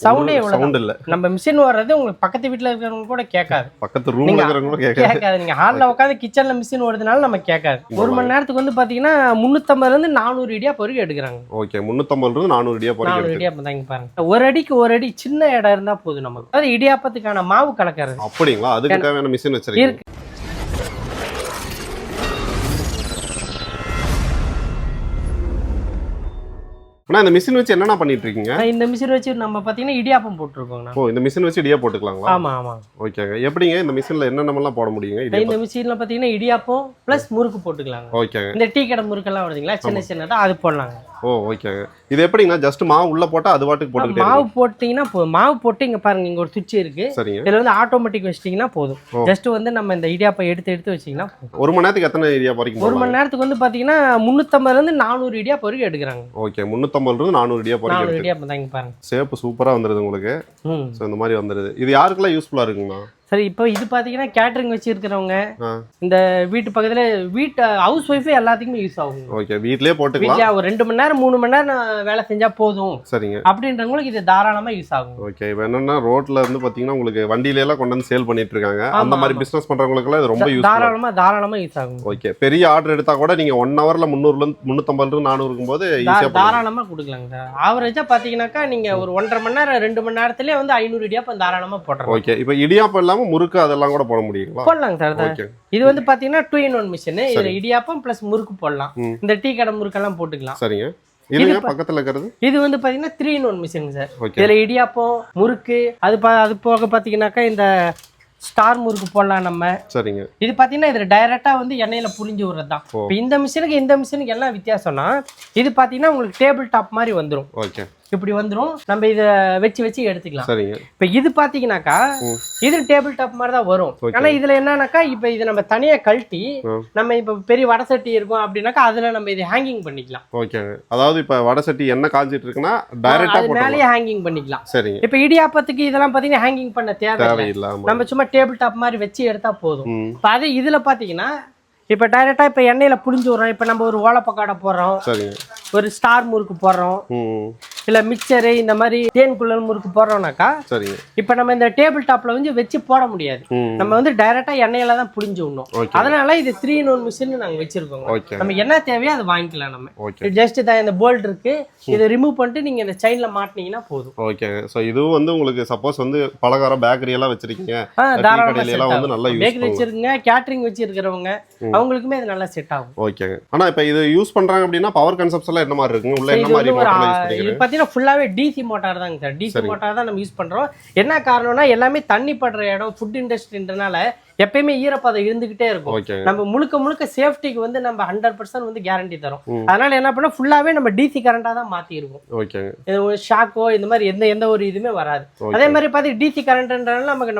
சவுண்டே சவுண்ட் இல்ல. நம்ம மிஷின் ஓடுறது உங்களுக்கு பக்கத்து வீட்ல இருக்கிறவங்க கூட கேட்காது, பக்கத்து ரூம்ல இருக்கிறவங்க கூட கேட்காது. நீங்க ஹால்ல உட்காந்து கிச்சன்ல மிஷின் ஓடுறதுனால நம்ம கேட்காது. ஒரு மணி நேரத்துக்கு வந்து பாத்தீங்கன்னா 350 இருந்து 400 இடியாப்பம் வரைக்கும் எடுக்கிறாங்க. ஓகே, 350 இருந்து 400 இடியாப்பம் வரைக்கும். 400 இடியாப்பம் தாங்க பாருங்க. ஒரு அடிக்கு ஒரு அடி சின்ன இடம் இருந்தா போதும் நமக்கு. அது இடியாப்பத்துக்கான மாவு கலக்கிறது. அப்படிங்களா? அதுக்கு தேவையான மிஷின் வச்சிருக்கீங்க. ஆனா இந்த மிஷின் வச்சு என்னென்ன பண்ணிட்டு இருக்கீங்க? இந்த மிஷின் வச்சு நம்ம பாத்தீங்கன்னா இடியாப்பம் போட்டுருக்கோம். ஓ, இந்த மிஷின் வச்சு இடியாப்பம் போட்டுக்கலாங்களா? ஆமா ஆமா. ஓகேங்க. எப்படிங்க இந்த மிஷின்ல என்னென்னலாம் போட முடியுங்க? இந்த மிஷின்ல பாத்தீங்கன்னா இடியாப்பம் பிளஸ் முறுக்கு போட்டுக்கலாங்க. ஓகேங்க. இந்த டீ கடை முறுக்கெல்லாம் வருதுங்களா, சின்ன சின்னதா அது போடலாங்க. ஓ ஓகேங்க. இது எப்படிங்க? ஜஸ்ட் மாவு உள்ள போட்டா அது வாட்டுக்கு போட்டுக்கிட்டே மாவு போட்டீங்கன்னா போதும். மாவு போட்டு இங்க பாருங்க, இங்க ஒரு சுவிட்ச் இருக்கு. இதுல வந்து ஆட்டோமேட்டிக் வச்சிட்டீங்கன்னா போதும். ஜஸ்ட் வந்து நம்ம இந்த இடியாப்பம் எடுத்து வச்சீங்கன்னா ஒரு மணி நேரத்துக்கு எத்தனை இடியாப்பம் வரைக்கும்? ஒரு மணி நேரத்துக்கு வந்து பாத்தீங்கன்னா 350 இருந்து 400 இடியாப்பம் வரைக்கும் எடுக்கிறாங்க. ஓகே, 350 இருந்து 400 இடியாப்பம் வரைக்கும். 400 இடியாப்பம் தாங்க பாருங்க. ஷேப் சூப்பரா வந்துருது உங்களுக்கு. சோ இந்த மாதிரி வந்துருது. இது யாருக்கெல்லாம் யூஸ்ஃபுல்லா இருக்குங்கண்ணா? சரி, இப்போ இது பாத்தீங்கன்னா கேட்டரிங் வச்சிருக்கிறவங்க, இந்த வீட்டு பக்கத்துல வீட்டு ஹவுஸ் ஒய்ஃபே எல்லாத்துக்குமே யூஸ் ஆகும். ஓகே, வீட்லயே போட்டுக்கலாம். ஒரு 2 மணி நேரம் 3 மணி நேரம் வேலை செஞ்சா போதும். சரிங்க. அப்படின்றவங்களுக்கு இது தாராளமா யூஸ் ஆகும். ஓகே, இப்போ என்னன்னா ரோட்ல இருந்து பாத்தீங்கன்னா உங்களுக்கு வண்டியில எல்லாம் கொண்டு வந்து சேல் பண்ணிட்டு இருக்காங்க. அந்த மாதிரி பிசினஸ் பண்றவங்களுக்கு எல்லாம் இது ரொம்ப யூஸ் தாராளமா யூஸ் ஆகும். ஓகே, பெரிய ஆர்டர் எடுத்தா கூட நீங்க 1 ஹவர்ல 300 இருந்து 350 இருந்து 400 இருக்கும்போது ஈஸியா தாராளமா கொடுக்கலாங்க சார். ஆவரேஜா பாத்தீங்கன்னாக்கா நீங்க ஒரு 1.5 மணி நேரம் 2 மணி நேரத்திலே வந்து 500 இடியாப்பம் தாராளமா போடுறோம். ஓகே, இப்போ இடியாப்பம் இல்லாம முறுக்கு அதெல்லாம் கூட போட முடியுங்களா? போடலாங்க சார். இது வந்து பாத்தீங்கன்னா 2-in-1 மிஷின். இதுல இடியாப்பம் பிளஸ் முறுக்கு போடலாம். இந்த டீ கடை முறுக்கெல்லாம் போட்டுக்கலாம். சரிங்க. இது பக்கத்துல இருக்கிறது இது வந்து பாத்தீங்கன்னா 3-in-1 மிஷின் சார். இதுல இடியாப்பம் முறுக்கு அது போக பாத்தீங்கன்னாக்கா இந்த ஸ்டார் முறுக்கு போடலாம் நம்ம. சரிங்க. இது பாத்தீங்கன்னா இதுல டைரக்டா வந்து எண்ணெயில புளிஞ்சு விடுறது தான். இப்போ இந்த மிஷினுக்கு என்ன வித்தியாசம்னா, இது பாத்தீங்கன்னா உங்களுக்கு டேபிள் டாப் மாதிரி வந்துரும். ஓகே, இப்படி வந்துரும். நம்ம இத வச்சு எடுத்துக்கலாம். சரிங்க. இப்ப இது பாத்தீங்கன்னாக்கா இது டேபிள் டாப் மாதிரி தான் வரும். ஆனா இதுல என்னன்னாக்கா, இப்ப இது நம்ம தனியா கழட்டி நம்ம இப்ப பெரிய வடை சட்டி இருக்கும் அப்படின்னாக்கா அதுல நம்ம இதை ஹேங்கிங் பண்ணிக்கலாம். ஓகே, அதாவது இப்ப வடை சட்டி என்ன காஞ்சிட்டு இருக்குன்னா டைரக்டா மேலேயே ஹேங்கிங் பண்ணிக்கலாம். சரிங்க. இப்ப இடியாப்பத்துக்கு இதெல்லாம் பாத்தீங்கன்னா ஹேங்கிங் பண்ண தேவையில்லை. நம்ம சும்மா டேபிள் டாப் மாதிரி வச்சு எடுத்தா போதும். இப்ப அது இதுல பாத்தீங்கன்னா இப்ப டைரக்டா இப்ப எண்ணெயில புளிஞ்சு விடுறோம். இப்ப நம்ம ஒரு ஓலப்பக்காடை போடுறோம், ஒரு ஸ்டார் முறுக்கு போடுறோம், இல்ல மிக்சரு இந்த மாதிரி தேன் குழல் முறுக்கு போடுறோம்னாக்கா இப்ப நம்ம இந்த டேபிள் டாப்ல வந்து வச்சு போட முடியாது. நம்ம வந்து டைரக்டா எண்ணெயில தான் புளிஞ்சு விடணும். அதனால இது 3-in-1 மிஷின் நாங்க வச்சிருக்கோம். நம்ம என்ன தேவையோ அதை வாங்கிக்கலாம். நம்ம ஜஸ்ட் இந்த போல்ட் இருக்கு, இதை ரிமூவ் பண்ணிட்டு நீங்க இந்த செயின்ல மாட்டினீங்கன்னா போதும். ஓகே, சோ இது வந்து உங்களுக்கு சப்போஸ் வந்து பலகாரம் பேக்கரி எல்லாம் வச்சிருக்கீங்க, பேக்கரி வச்சிருக்கீங்க, கேட்டரிங் வச்சிருக்கிறவங்க அவங்களுக்குமே இது நல்லா செட் ஆகும். ஓகே, ஆனா இப்ப இது யூஸ் பண்றாங்க அப்படின்னா பவர் கன்சப்ஷன் எல்லாம் என்ன மாதிரி இருக்குங்க? உள்ள என்ன மாதிரி மோட்டார் யூஸ் பண்றீங்க? இது பாத்தீங்கன்னா ஃபுல்லாவே டிசி மோட்டார் தாங்க சார். டிசி மோட்டார் தான் நம்ம யூஸ் பண்றோம். என்ன காரணம்னா எல்லாமே தண்ணி படுற இடம், ஃபுட் இண்டஸ்ட்ரின்றனால எப்பயுமே ஈரப்பதம் இருந்துகிட்டே இருக்கும். நம்ம முழுக்க சேஃப்டிக்கு வந்து நம்ம 100% வந்து கேரண்டி தரோம். அதனால என்ன பண்ணா ஃபுல்லாவே நம்ம டிசி கரண்டா தான் மாத்தி இருக்கோம். ஓகே, ஷாக்கோ இந்த மாதிரி எந்த ஒரு இதுமே வராது. அதே மாதிரி பாத்தி டிசி கரண்ட்ன்றனால நமக்கு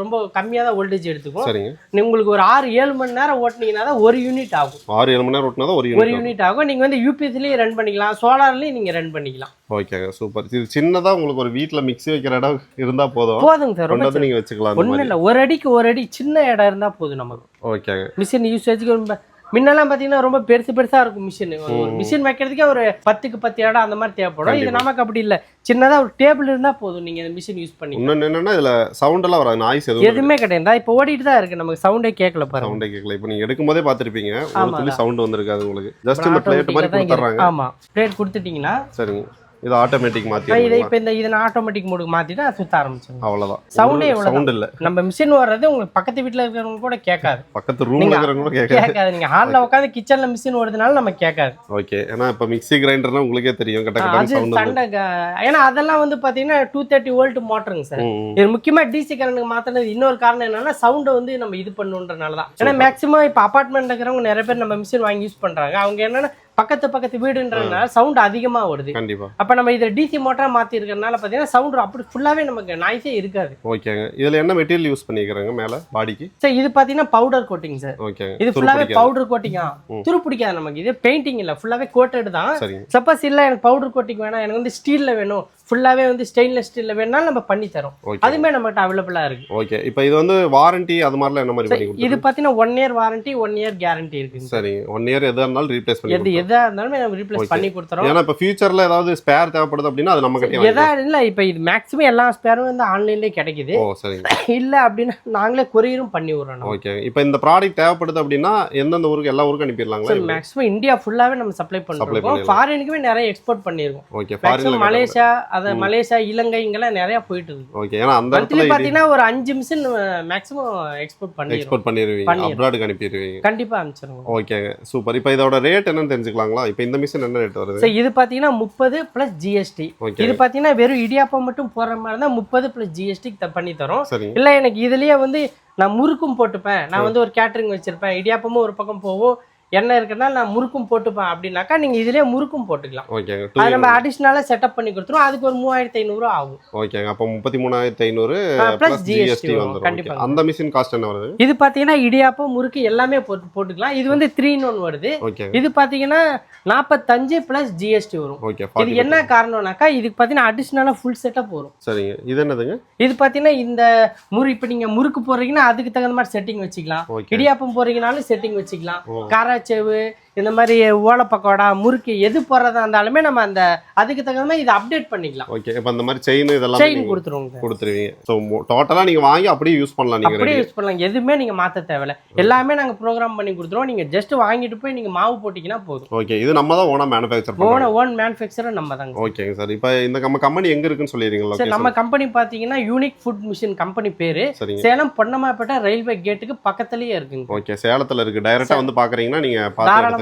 ரொம்ப கம்மியா தான் வோல்டேஜ் எடுத்துக்கும். உங்களுக்கு ஒரு 6-7 மணி நேரம் ஓட்டுனீங்கன்னா தான் 1 யூனிட் ஆகும். 6-7 மணி நேரம் ஓட்டுனா தான் 1 யூனிட் ஆகும். நீங்க வந்து யூபிஎஸ்லயே ரன் பண்ணிக்கலாம், சோலார்லயும் நீங்க ரன் பண்ணிக்கலாம். Okay, super. இது சின்னதா உங்களுக்கு ஒரு வீட்ல மிக்ஸி வைக்கிற இடம் இருந்தா போதுங்க சார். ரொம்ப நீங்க வச்சுக்கலாம். ஒண்ணும் இல்ல, ஒரு அடிக்கு ஒரு அடி சின்ன இடம் இருந்தா போதும் நமக்கு. ஓகே, மிஷின் யூஸ் வச்சுக்க. முன்னெல்லாம் பாத்தீங்கன்னா ரொம்ப பெருசா இருக்கும் மிஷின். ஒரு மிஷின் வைக்கிறதுக்கே ஒரு 10க்கு 10 இடம் அந்த மாதிரி தேவைப்படும். இது நமக்கு அப்படி இல்ல, சின்னதா ஒரு டேபிள் இருந்தா போதும். நீங்க இந்த மிஷின் யூஸ் பண்ணி என்னன்னா இதுல சவுண்ட் எல்லாம் வராது, நாய்ஸ் எதுவுமே கிடையாது. இப்ப ஓடிட்டு தான் இருக்கு, நமக்கு சவுண்டே கேட்கல பாருங்க. சவுண்டே கேட்கல. இப்போ நீங்க எடுக்கும் போதே பாத்திருப்பீங்க, ஒரு துளி சவுண்ட் வந்திருக்காது உங்களுக்கு. ஜஸ்ட் இந்த பிளேட் மாதிரி கொடுத்துறாங்க. ஆமா, பிளேட் கொடுத்துட்டீங்கன்னா சரிங்க. இது ஆட்டோமேட்டிக் மாத்தி இதை இப்ப இத ஆட்டோமேட்டிக் மோடுக்கு மாத்திட்டா சுத்த ஆரம்பிச்சிடும். அவ்வளவுதான். சவுண்டே சவுண்ட் இல்ல. நம்ம மிஷின் ஓடுறது உங்களுக்கு பக்கத்து வீட்ல இருக்கிறவங்க கூட கேட்காது, பக்கத்து ரூம்ல இருக்கிறவங்க கூட கேட்காது. நீங்க ஹால்ல உட்கார்ந்து கிச்சன்ல மிஷின் ஓடுறதுனால நம்ம கேட்காது. ஓகே, ஏன்னா இப்ப மிக்ஸி கிரைண்டர்னா உங்களுக்கே தெரியும் கட்ட கட்ட சவுண்ட். ஏன்னா அதெல்லாம் வந்து பாத்தீங்கன்னா 230 வோல்ட் மோட்டருங்க சார். இது முக்கியமா டிசி கரண்ட்க்கு மாத்தினது இன்னொரு காரணம் என்னன்னா சவுண்ட் வந்து நம்ம இது பண்ணுன்றனால தான். ஏன்னா மேக்ஸிமம் இப்ப அபார்ட்மெண்ட் இருக்கிறவங்க நிறைய பேர் நம்ம மிஷின் வாங்கி யூஸ் பண்றாங்க. அவங்க என்னன்னா பக்கத்து வீடுன்றதுனால சவுண்ட் அதிகமா வருது. கண்டிப்பா. அப்ப நம்ம இத டிசி மோட்டரா மாத்தி இருக்கறனால பாத்தீங்கன்னா சவுண்ட் அப்படி ஃபுல்லாவே நமக்கு நாய்ஸே இருக்காது. ஓகேங்க. இதுல என்ன மெட்டீரியல் யூஸ் பண்ணிக்கறாங்க மேல பாடிக்கு? சார் இது பாத்தீங்கன்னா பவுடர் கோட்டிங் சார். ஓகே. இது ஃபுல்லாவே பவுடர் கோட்டிங்கா. துரு பிடிக்காது நமக்கு. இது பெயிண்டிங் இல்ல, ஃபுல்லாவே கோட்டட் தான். சப்போஸ் இல்ல எனக்கு பவுடர் கோட்டிங் வேணாம், எனக்கு வந்து ஸ்டீல்ல வேணும், ஃபுல்லாவே வந்து ஸ்டெயின்லெஸ் ஸ்டீல்ல வேணாலும் நம்ம பண்ணி தரோம். அதுமே நம்மகிட்ட அவைலபிளா இருக்கு. ஓகே. இப்போ இது வந்து வாரண்டி அது மாதிரிலாம் என்ன மாதிரி பண்ணி கொடுப்பீங்க? இது பாத்தீங்கன்னா 1 இயர் வாரண்டி, 1 இயர் கேரண்டி இருக்கு. சரி, 1 இயர் எதா இருந்தாலும் ரீப்ளேஸ் பண்ணி எதா இருந்தாலும் நம்ம ரீப்ளேஸ் பண்ணி கொடுத்துறோம். ஏன்னா இப்ப ஃபியூச்சர்ல ஏதாவது ஸ்பேர் தேவைப்படுது அப்படின்னா அது நம்ம கிட்ட எதா இல்ல இப்ப இது மேக்ஸிமம் எல்லா ஸ்பேரும் வந்து ஆன்லைன்லயே கிடைக்குது. இல்ல அப்படின்னா நாங்களே கொரியரும் பண்ணி விடுறோம். ஓகே. இப்போ இந்த ப்ராடக்ட் தேவைப்படுது அப்படின்னா எந்தெந்த ஊருக்கு எல்லா ஊருக்கும் அனுப்பிடலாங்களா? மேக்ஸிமம் இந்தியா ஃபுல்லாவே நம்ம சப்ளை பண்றோம். ஃபாரினுக்குமே நிறைய எக்ஸ்போர்ட் பண்ணிருக்கோம். ஓகே. ஃபாரின்ல மலேசியா, மலேசியா, இலங்கை இங்கெல்லாம் நிறைய போயிட்டு இருக்கு. ஓகே. ஏன்னா அந்த இடத்துல பாத்தீங்கன்னா ஒரு 5 மிஷின் மேக்ஸிமம் எக்ஸ்போர்ட் பண்ணிருவீங்க. அப்ராடுக்கு அனுப்பிடுவீங்க. கண்டிப்பா அனுப்பிச்சிருவோம். ஓகேங்க. சூப்பர். இப்போ இதோட ரேட் என்னன்னு தெரிஞ்சுக்கலாங்களா? இப்போ இந்த மிஷின் என்ன ரேட் வருது? இது பாத்தீங்கன்னா 30 + GST. இது பாத்தீங்கன்னா வெறும் இடியாப்பம் மட்டும் போற மாதிரி இருந்தா 30 + GST பண்ணி தரோம். இல்ல எனக்கு இதுலயே வந்து நான் முறுக்கும் போட்டுப்பேன், நான் வந்து ஒரு கேட்டரிங் வச்சிருப்பேன், இடியாப்பமும் ஒரு பக்கம் போவோம், என்ன இருக்குன்னா நான் முறுக்கும் போட்டுப்பேன் அப்படின்னாக்கா நீங்க இதுலயே முறுக்கும் போட்டுக்கலாம். ஓகேங்க. அது நம்ம அடிஷனலா செட்டப் பண்ணி கொடுத்துருவோம். அதுக்கு ஒரு 3500 ஆகும். ஓகேங்க. அப்போ 33500 + GST வந்துரும். கண்டிப்பா. அந்த மிஷின் காஸ்ட் என்ன வருது? இது பாத்தீங்கன்னா இடியாப்பம் முறுக்கு எல்லாமே போட்டுக்கலாம். இது வந்து 3 in 1 வருது. இது பாத்தீங்கன்னா 45 + GST வரும். ஓகே. இது என்ன காரணம்னாக்கா இதுக்கு பாத்தீங்கன்னா அடிஷனலா ஃபுல் செட்டப் வரும். சரிங்க. இது என்னதுங்க? இது பாத்தீங்கன்னா இந்த இப்ப நீங்க முறுக்கு போடுறீங்கன்னா அதுக்கு தகுந்த மாதிரி செட்டிங் வச்சுக்கலாம். இடியாப்பம் போடுறீங்கனாலும் செட்டிங் வச்சுக்கலாம். காராச்சேவு, இந்த மாதிரி ஓலை பக்கோடா, முறுக்கு எது போடுறதா இருந்தாலுமே நம்ம அந்த அதுக்கு தகுந்த மாதிரி இதை அப்டேட் பண்ணிக்கலாம். ஓகே. இப்போ அந்த மாதிரி செயின் இதெல்லாம் செயின் கொடுத்துருவீங்க. ஸோ டோட்டலாக நீங்கள் வாங்கி அப்படியே யூஸ் பண்ணலாம். நீங்கள் அப்படியே யூஸ் பண்ணலாம். எதுவுமே நீங்கள் மாற்ற தேவையில்ல. எல்லாமே நாங்கள் ப்ரோக்ராம் பண்ணி கொடுத்துருவோம். நீங்கள் ஜஸ்ட் வாங்கிட்டு போய் நீங்கள் மாவு போட்டிங்கன்னா போதும். ஓகே. இது நம்ம தான் ஓனாக மேனுஃபேக்சர் பண்ணுவோம். ஓன் மேனுஃபேக்சரர் நம்ம தாங்க. ஓகேங்க சார். இப்போ இந்த நம்ம கம்பெனி எங்கே இருக்குன்னு சொல்லிடுறீங்களா? சார் நம்ம கம்பெனி பார்த்தீங்கன்னா யூனிக் ஃபுட் மிஷின் கம்பெனி பேர். சேலம் பொன்னமாப்பேட்டை ரயில்வே கேட்டுக்கு பக்கத்துலேயே இருக்குங்க. ஓகே. சேலத்தில் இருக்குது. டைரெக்டாக வந்து பார்க்குறீங்கன்னா நீங்கள் தாராளமாக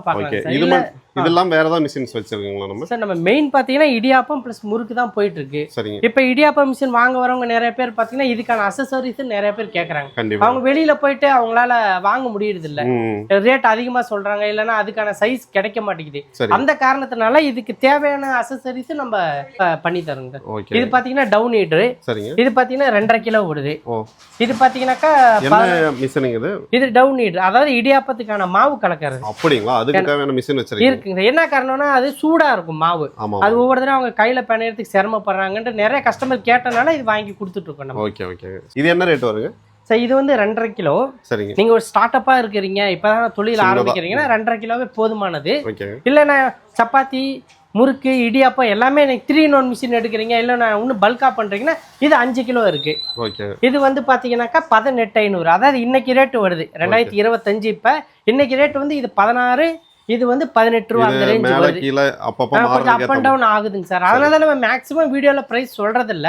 பார்க்கலாம். இதெல்லாம் வேற ஏதாவது மிஷின்ஸ் வச்சிருக்கீங்களா நம்ம? சார் நம்ம மெயின் பாத்தீங்கன்னா இடியாப்பம் + முறுக்கு தான் போயிட்டு இருக்கு. இப்போ இடியாப்பம் மிஷின் வாங்க வரவங்க நிறைய பேர் பாத்தீங்கன்னா இதுக்கான அக்சஸரீஸ் நிறைய பேர் கேக்குறாங்க. அவங்க வெளியில போயிட்டு அவங்களால வாங்க முடியறது இல்ல, ரேட் அதிகமா சொல்றாங்க, இல்லன்னா அதுக்கான சைஸ் கிடைக்க மாட்டேங்குது. அந்த காரணத்தினால இதுக்கு தேவையான அக்சஸரீஸ் நம்ம பண்ணி தரோங்க. இது பாத்தீங்கன்னா டவுன் ஹீட்டர். இது பாத்தீங்கன்னா 2.5 கிலோ வருது. இது பாத்தீங்கன்னாக்கா இது டவுன் ஹீட்டர், அதாவது இடியாப்பத்துக்கான மாவு கலக்கிறது. அப்படிங்களா? அதுக்கு தேவையான மிஷின் இருக்குங்க. என்ன காரணம்னா அது சூடா இருக்கும் மாவு. அது ஒவ்வொரு தடவை அவங்க கையில பிணையறதுக்கு சிரமப்படுறாங்கன்னு நிறைய கஸ்டமர் கேட்டனால இது வாங்கி கொடுத்துட்டு இருக்கோம் நம்ம. Okay okay. இது என்ன ரேட் வருங்க? சார் இது வந்து 2.5 கிலோ. சரிங்க. நீங்க ஒரு ஸ்டார்ட் அப்பா இருக்கிறீங்க, இப்பதான் தொழில் ஆரம்பிக்கிறீங்கன்னா 2.5 கிலோவே போதுமானது. இல்லைன்னா சப்பாத்தி, முறுக்கு, இடியாப்பம் எல்லாமே எனக்கு 3 in 1 மிஷின் எடுக்கிறீங்க, இல்லை நான் இன்னும் பல்கா பண்றீங்கன்னா இது 5 கிலோ இருக்கு. இது வந்து பாத்தீங்கன்னாக்கா 18,500. அதாவது இன்னைக்கு ரேட்டு வருது 2025. இப்ப இன்னைக்கு ரேட் வந்து இது 16, இது வந்து 18 ரூபா அந்த ரேஞ்ச் வருது. கொஞ்சம் அப் அண்ட் டவுன் ஆகுதுங்க சார். அதனால நம்ம மேக்ஸிமம் வீடியோல பிரைஸ் சொல்றது இல்ல,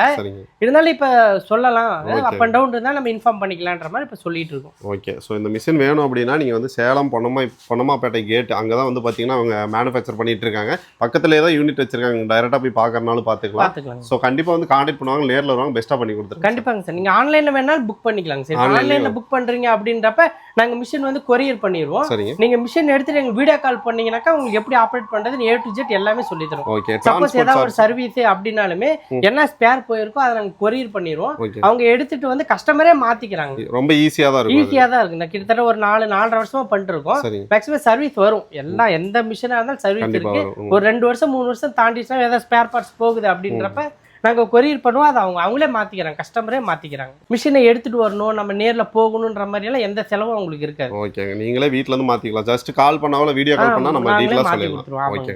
இருந்தாலும் இப்ப சொல்லலாம் அப் அண்ட் டவுன் இருந்தா நம்ம இன்ஃபார்ம் பண்ணிக்கலாம்ன்ற மாதிரி இப்ப சொல்லிட்டு இருக்கோம். ஓகே. ஸோ இந்த மிஷின் வேணும் அப்படின்னா நீங்க வந்து சேலம் பொன்னமாப்பேட்டை கேட் அங்கதான் வந்து பாத்தீங்கன்னா அவங்க மேனுஃபேக்சர் பண்ணிட்டு இருக்காங்க. பக்கத்துல ஏதாவது யூனிட் வச்சிருக்காங்க, டைரக்டா போய் பாக்கறனாலும் பாத்துக்கலாம். ஸோ கண்டிப்பா வந்து கான்டாக்ட் பண்ணுவாங்க, நேர்ல வருவாங்க, பெஸ்டா பண்ணி கொடுத்துருவோம். கண்டிப்பாங்க சார். நீங்க ஆன்லைன்ல வேணாலும் புக் பண்ணிக்கலாங்க சார். ஆன்லைன்ல புக் பண்றீங்க அப்படின்றப்ப நாங்க மிஷின் வந்து கொரியர் பண்ணிடுவோம். நீங்க மிஷின் எடுத்துட்டு எங்க வீடியோ கால் பண்ணீங்கன்னாக்கா உங்களுக்கு எப்படி ஆப்ரேட் பண்றது A to Z எல்லாமே சொல்லி தரோம். சப்போஸ் ஏதாவது ஒரு சர்வீஸ் அப்படினாலுமே என்ன ஸ்பேர் போயிருக்கோ அதை நாங்க கொரியர் பண்ணிடுவோம். அவங்க எடுத்துட்டு வந்து கஸ்டமரே மாத்திக்கிறாங்க. ரொம்ப ஈஸியா தான் இருக்கு. நான் கிட்டத்தட்ட ஒரு 4.5 வருஷமா பண்ணிட்டு இருக்கோம். மேக்ஸிமம் சர்வீஸ் வரும். எல்லாம் எந்த மிஷினா இருந்தாலும் சர்வீஸ் இருக்கு. ஒரு 2 வருஷம் 3 வருஷம் தாண்டிச்சுன்னா ஏதாவது ஸ்பேர் பார்ட்ஸ் போகுது அப்படின்றப்ப நாங்கள் கொரியர் பண்ணுவோம். அதை அவங்களே மாற்றிக்கிறாங்க, கஸ்டமரே மாற்றிக்கிறாங்க. மிஷினை எடுத்துகிட்டு வரணும், நம்ம நேரில் போகணுன்ற மாதிரியெல்லாம் எந்த செலவும் அவங்களுக்கு இருக்காது. ஓகே. நீங்களே வீட்டில் இருந்து மாற்றிக்கலாம். ஜஸ்ட் கால் பண்ணாலும் வீடியோ கால் பண்ணால் நம்ம டீட்டெயிலாக சொல்லிடலாம். ஓகே.